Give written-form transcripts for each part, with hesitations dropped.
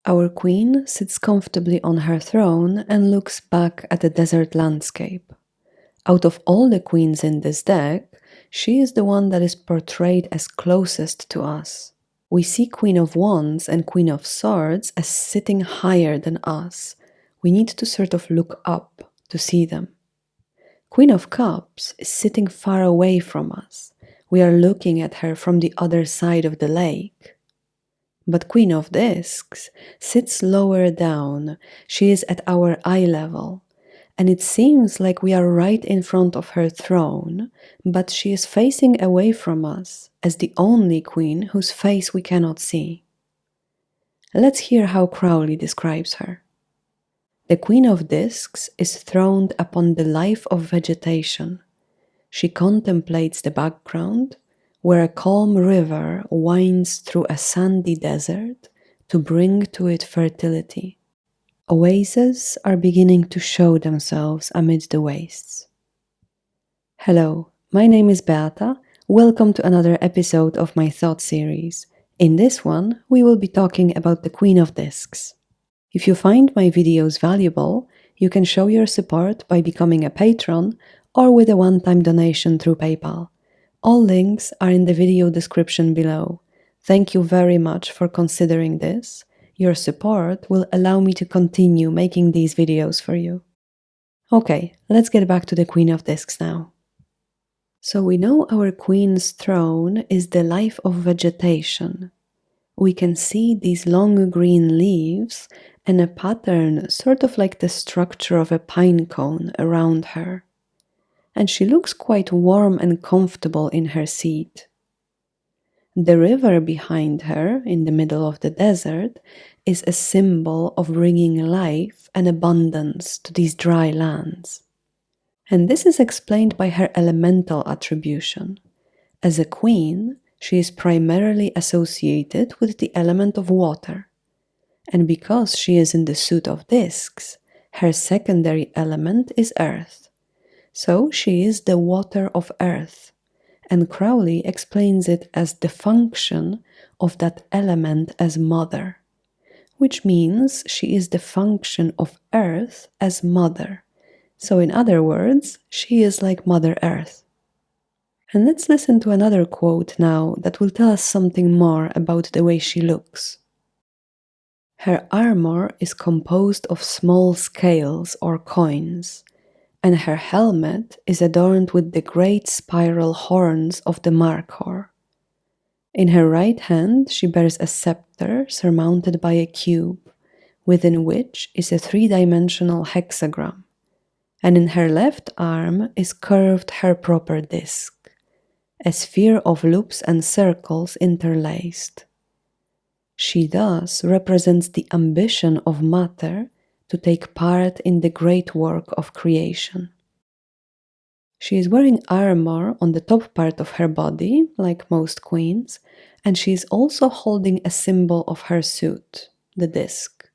Our queen sits comfortably on her throne and looks back at the desert landscape. Out of all the queens in this deck, she is the one that is portrayed as closest to us. We see Queen of Wands and Queen of Swords as sitting higher than us. We need to sort of look up to see them. Queen of Cups is sitting far away from us. We are looking at her from the other side of the lake. But Queen of Discs sits lower down. She is at our eye level. And it seems like we are right in front of her throne, but she is facing away from us as the only queen whose face we cannot see. Let's hear how Crowley describes her. The Queen of Discs is throned upon the life of vegetation. She contemplates the background, where a calm river winds through a sandy desert to bring to it fertility. Oases are beginning to show themselves amid the wastes. Hello, my name is Beata. Welcome to another episode of my Thoth series. In this one, we will be talking about the Queen of Discs. If you find my videos valuable, you can show your support by becoming a patron or with a one-time donation through PayPal. All links are in the video description below. Thank you very much for considering this. Your support will allow me to continue making these videos for you. Okay, let's get back to the Queen of Discs now. So we know our Queen's throne is the life of vegetation. We can see these long green leaves and a pattern sort of like the structure of a pine cone around her. And she looks quite warm and comfortable in her seat. The river behind her, in the middle of the desert, is a symbol of bringing life and abundance to these dry lands. And this is explained by her elemental attribution. As a queen, she is primarily associated with the element of water. And because she is in the suit of discs, her secondary element is earth. So she is the water of earth. And Crowley explains it as the function of that element as mother, which means she is the function of earth as mother. So in other words, she is like Mother Earth. And let's listen to another quote now that will tell us something more about the way she looks. Her armor is composed of small scales or coins, and her helmet is adorned with the great spiral horns of the Markhor. In her right hand she bears a scepter surmounted by a cube, within which is a three-dimensional hexagram, and in her left arm is curved her proper disc, a sphere of loops and circles interlaced. She thus represents the ambition of matter to take part in the great work of creation. She is wearing armor on the top part of her body, like most queens, and she is also holding a symbol of her suit, the disc.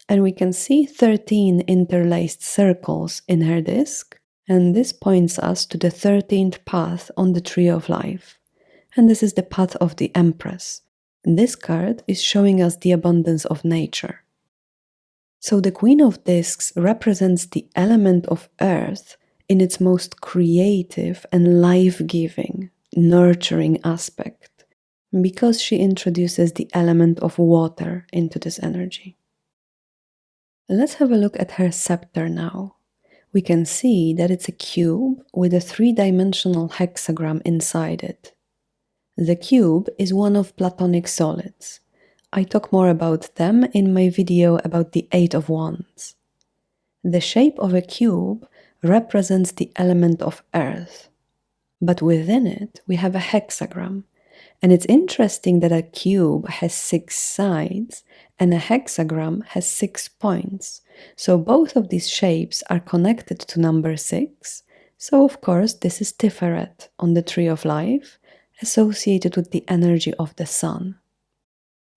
And we can see 13 interlaced circles in her disc, and this points us to the 13th path on the Tree of Life. And this is the path of the Empress. This card is showing us the abundance of nature. So the Queen of Discs represents the element of earth in its most creative and life-giving, nurturing aspect, because she introduces the element of water into this energy. Let's have a look at her scepter now. We can see that it's a cube with a three-dimensional hexagram inside it. The cube is one of Platonic solids. I talk more about them in my video about the Eight of Wands. The shape of a cube represents the element of earth, but within it we have a hexagram, and it's interesting that a cube has 6 sides and a hexagram has 6 points, so both of these shapes are connected to number 6, so of course this is Tiferet on the Tree of Life, associated with the energy of the sun.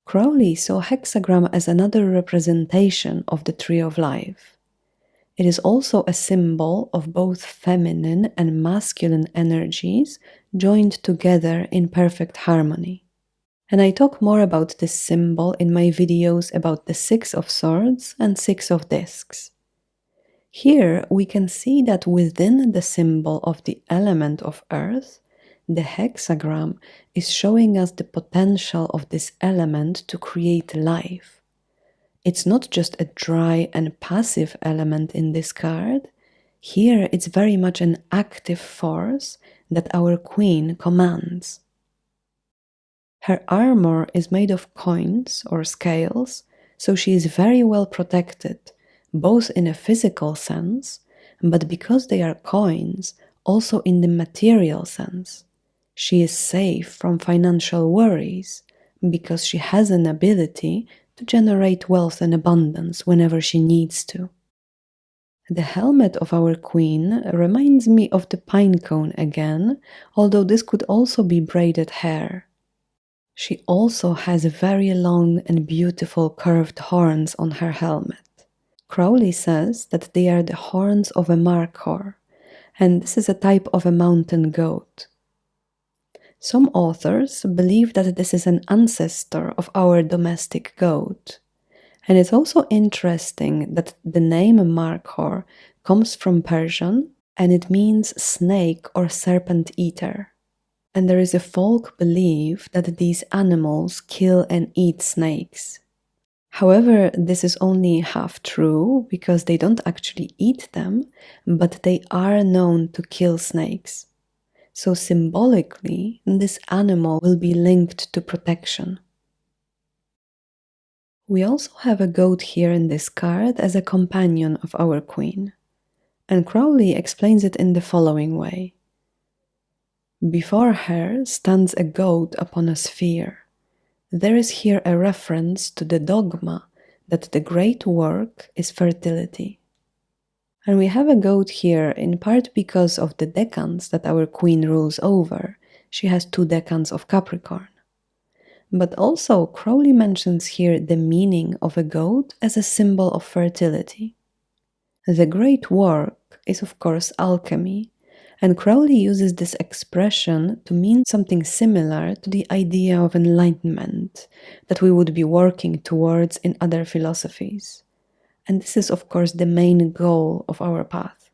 Crowley saw hexagram as another representation of the Tree of Life. It is also a symbol of both feminine and masculine energies joined together in perfect harmony. And I talk more about this symbol in my videos about the Six of Swords and Six of Discs. Here we can see that within the symbol of the element of earth, the hexagram is showing us the potential of this element to create life. It's not just a dry and passive element in this card. Here it's very much an active force that our queen commands. Her armor is made of coins or scales, so she is very well protected, both in a physical sense, but because they are coins, also in the material sense. She is safe from financial worries because she has an ability to generate wealth and abundance whenever she needs to. The helmet of our queen reminds me of the pine cone again, although this could also be braided hair. She also has very long and beautiful curved horns on her helmet. Crowley says that they are the horns of a markhor, and this is a type of a mountain goat. Some authors believe that this is an ancestor of our domestic goat. And it's also interesting that the name markhor comes from Persian, and it means snake or serpent eater. And there is a folk belief that these animals kill and eat snakes. However, this is only half true because they don't actually eat them, but they are known to kill snakes. So symbolically, this animal will be linked to protection. We also have a goat here in this card as a companion of our queen. And Crowley explains it in the following way. Before her stands a goat upon a sphere. There is here a reference to the dogma that the great work is fertility. And we have a goat here in part because of the decans that our queen rules over. She has 2 decans of Capricorn. But also Crowley mentions here the meaning of a goat as a symbol of fertility. The great work is of course alchemy, and Crowley uses this expression to mean something similar to the idea of enlightenment that we would be working towards in other philosophies. And this is, of course, the main goal of our path.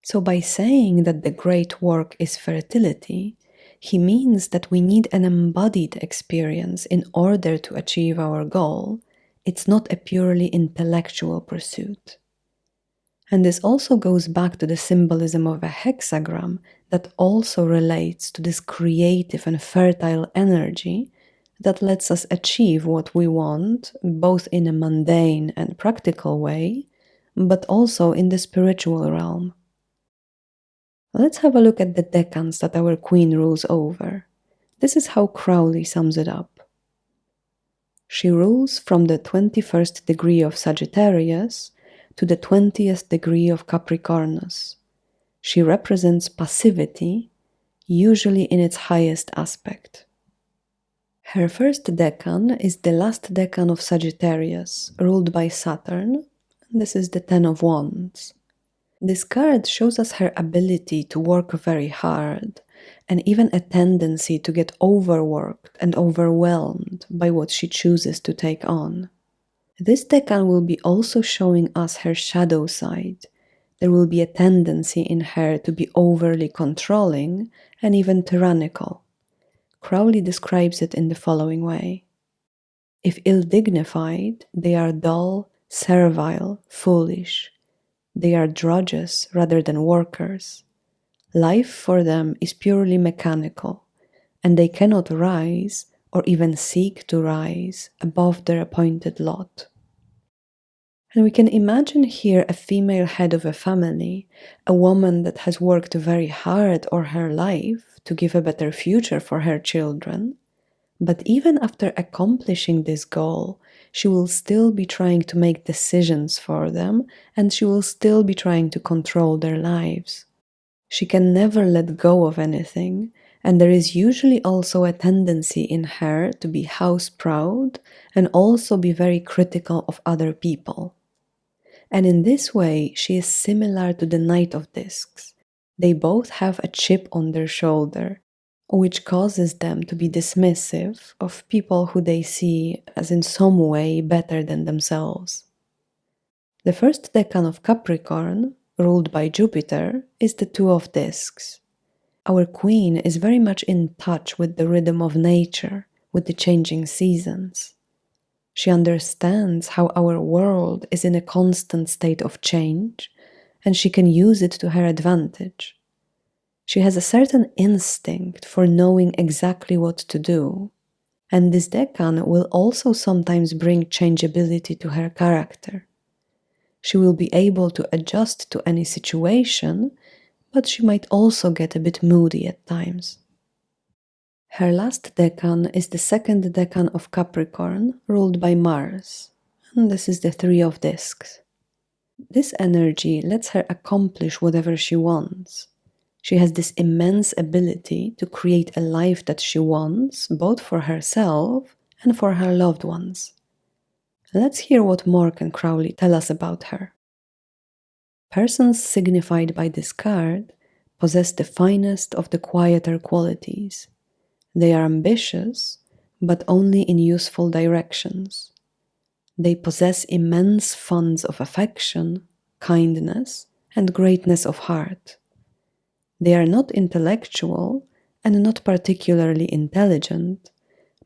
So by saying that the great work is fertility, he means that we need an embodied experience in order to achieve our goal. It's not a purely intellectual pursuit. And this also goes back to the symbolism of a hexagram that also relates to this creative and fertile energy that lets us achieve what we want, both in a mundane and practical way, but also in the spiritual realm. Let's have a look at the decans that our queen rules over. This is how Crowley sums it up. She rules from the 21st degree of Sagittarius to the 20th degree of Capricornus. She represents passivity, usually in its highest aspect. Her first decan is the last decan of Sagittarius, ruled by Saturn. This is the Ten of Wands. This card shows us her ability to work very hard, and even a tendency to get overworked and overwhelmed by what she chooses to take on. This decan will be also showing us her shadow side. There will be a tendency in her to be overly controlling and even tyrannical. Crowley describes it in the following way. If ill-dignified, they are dull, servile, foolish. They are drudges rather than workers. Life for them is purely mechanical, and they cannot rise or even seek to rise above their appointed lot. And we can imagine here a female head of a family, a woman that has worked very hard all her life to give a better future for her children. But even after accomplishing this goal, she will still be trying to make decisions for them, and she will still be trying to control their lives. She can never let go of anything, and there is usually also a tendency in her to be house-proud and also be very critical of other people. And in this way, she is similar to the Knight of Discs. They both have a chip on their shoulder, which causes them to be dismissive of people who they see as in some way better than themselves. The first decan of Capricorn, ruled by Jupiter, is the Two of Discs. Our queen is very much in touch with the rhythm of nature, with the changing seasons. She understands how our world is in a constant state of change, and she can use it to her advantage. She has a certain instinct for knowing exactly what to do, and this decan will also sometimes bring changeability to her character. She will be able to adjust to any situation, but she might also get a bit moody at times. Her last decan is the second decan of Capricorn, ruled by Mars, and this is the Three of Discs. This energy lets her accomplish whatever she wants. She has this immense ability to create a life that she wants, both for herself and for her loved ones. Let's hear what Mork and Crowley tell us about her. Persons signified by this card possess the finest of the quieter qualities. They are ambitious, but only in useful directions. They possess immense funds of affection, kindness, and greatness of heart. They are not intellectual and not particularly intelligent,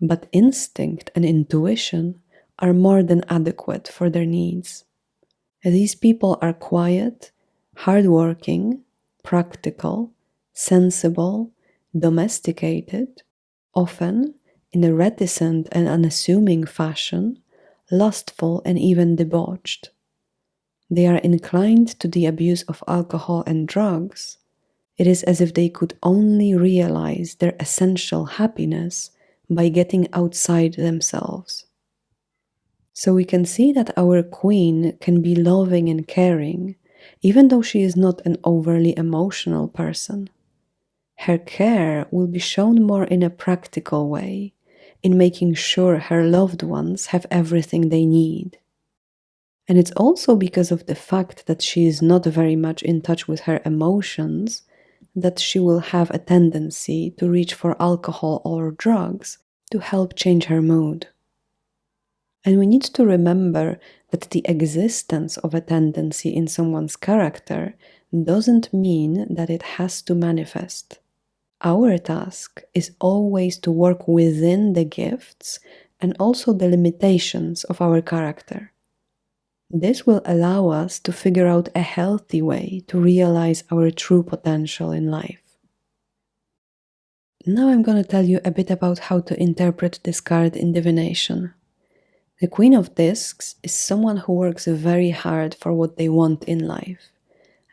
but instinct and intuition are more than adequate for their needs. These people are quiet, hardworking, practical, sensible, domesticated, often in a reticent and unassuming fashion, lustful and even debauched. They are inclined to the abuse of alcohol and drugs. It is as if they could only realize their essential happiness by getting outside themselves. So we can see that our queen can be loving and caring, even though she is not an overly emotional person. Her care will be shown more in a practical way, in making sure her loved ones have everything they need. And it's also because of the fact that she is not very much in touch with her emotions that she will have a tendency to reach for alcohol or drugs to help change her mood. And we need to remember that the existence of a tendency in someone's character doesn't mean that it has to manifest. Our task is always to work within the gifts and also the limitations of our character. This will allow us to figure out a healthy way to realize our true potential in life. Now I'm going to tell you a bit about how to interpret this card in divination. The Queen of Discs is someone who works very hard for what they want in life,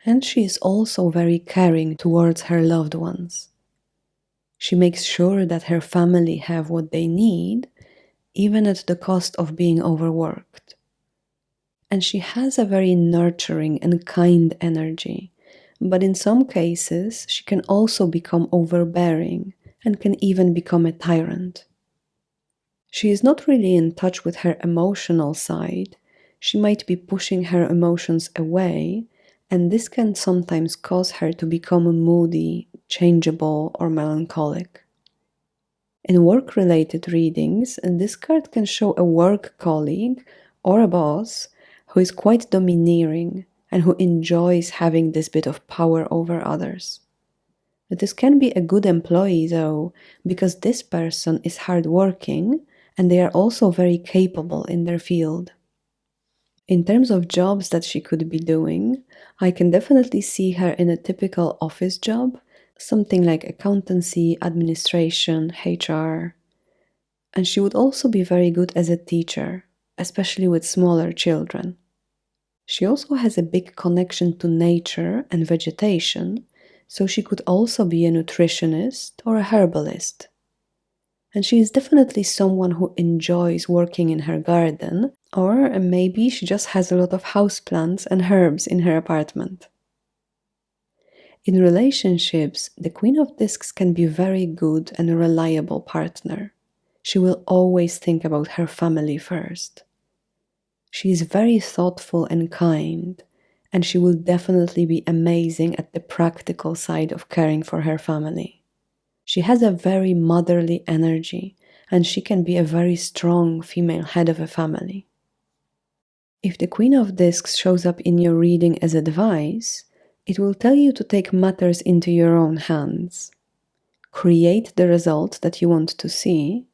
and she is also very caring towards her loved ones. She makes sure that her family have what they need, even at the cost of being overworked. And she has a very nurturing and kind energy, but in some cases she can also become overbearing and can even become a tyrant. She is not really in touch with her emotional side. She might be pushing her emotions away, and this can sometimes cause her to become moody, changeable, or melancholic. In work-related readings, this card can show a work colleague or a boss who is quite domineering and who enjoys having this bit of power over others. This can be a good employee, though, because this person is hardworking and they are also very capable in their field. In terms of jobs that she could be doing, I can definitely see her in a typical office job, something like accountancy, administration, HR. And she would also be very good as a teacher, especially with smaller children. She also has a big connection to nature and vegetation, so she could also be a nutritionist or a herbalist. And she is definitely someone who enjoys working in her garden, or maybe she just has a lot of houseplants and herbs in her apartment. In relationships, the Queen of Discs can be a very good and reliable partner. She will always think about her family first. She is very thoughtful and kind, and she will definitely be amazing at the practical side of caring for her family. She has a very motherly energy, and she can be a very strong female head of a family. If the Queen of Discs shows up in your reading as advice, it will tell you to take matters into your own hands. Create the result that you want to see.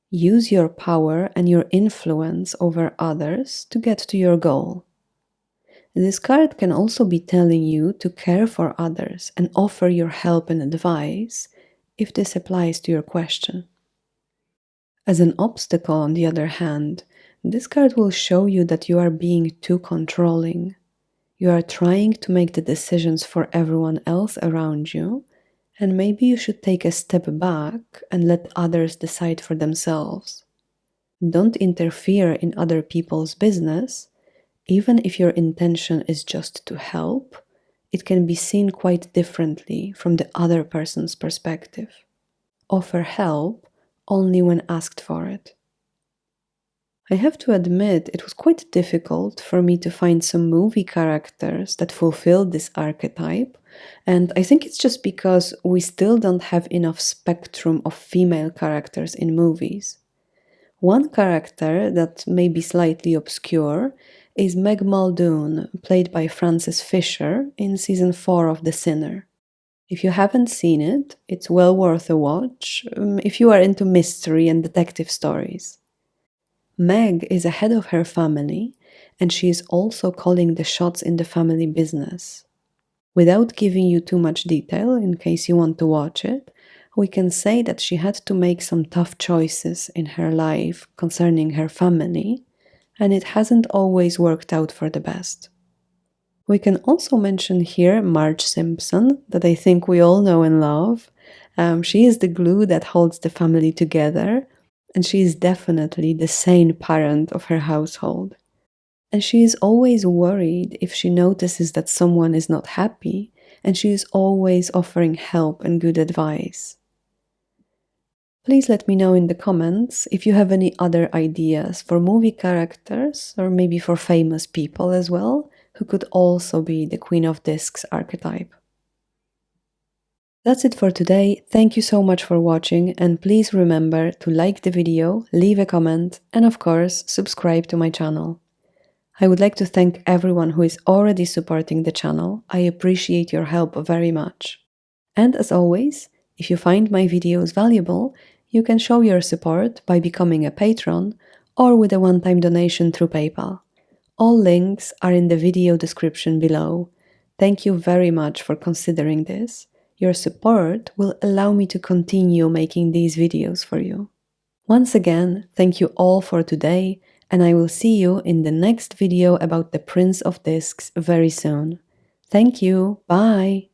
Use your power and your influence over others to get to your goal. This card can also be telling you to care for others and offer your help and advice if this applies to your question. As an obstacle, on the other hand, this card will show you that you are being too controlling. You are trying to make the decisions for everyone else around you, and maybe you should take a step back and let others decide for themselves. Don't interfere in other people's business. Even if your intention is just to help, it can be seen quite differently from the other person's perspective. Offer help only when asked for it. I have to admit, it was quite difficult for me to find some movie characters that fulfilled this archetype, and I think it's just because we still don't have enough spectrum of female characters in movies. One character that may be slightly obscure is Meg Muldoon, played by Frances Fisher in season 4 of The Sinner. If you haven't seen it, it's well worth a watch if you are into mystery and detective stories. Meg is ahead of her family, and she is also calling the shots in the family business. Without giving you too much detail, in case you want to watch it, we can say that she had to make some tough choices in her life concerning her family, and it hasn't always worked out for the best. We can also mention here Marge Simpson, that I think we all know and love. She is the glue that holds the family together, and she is definitely the sane parent of her household. And she is always worried if she notices that someone is not happy, and she is always offering help and good advice. Please let me know in the comments if you have any other ideas for movie characters, or maybe for famous people as well, who could also be the Queen of Discs archetype. That's it for today. Thank you so much for watching, and please remember to like the video, leave a comment, and of course, subscribe to my channel. I would like to thank everyone who is already supporting the channel. I appreciate your help very much. And as always, if you find my videos valuable, you can show your support by becoming a patron or with a one-time donation through PayPal. All links are in the video description below. Thank you very much for considering this. Your support will allow me to continue making these videos for you. Once again, thank you all for today, and I will see you in the next video about the Prince of Discs very soon. Thank you, bye!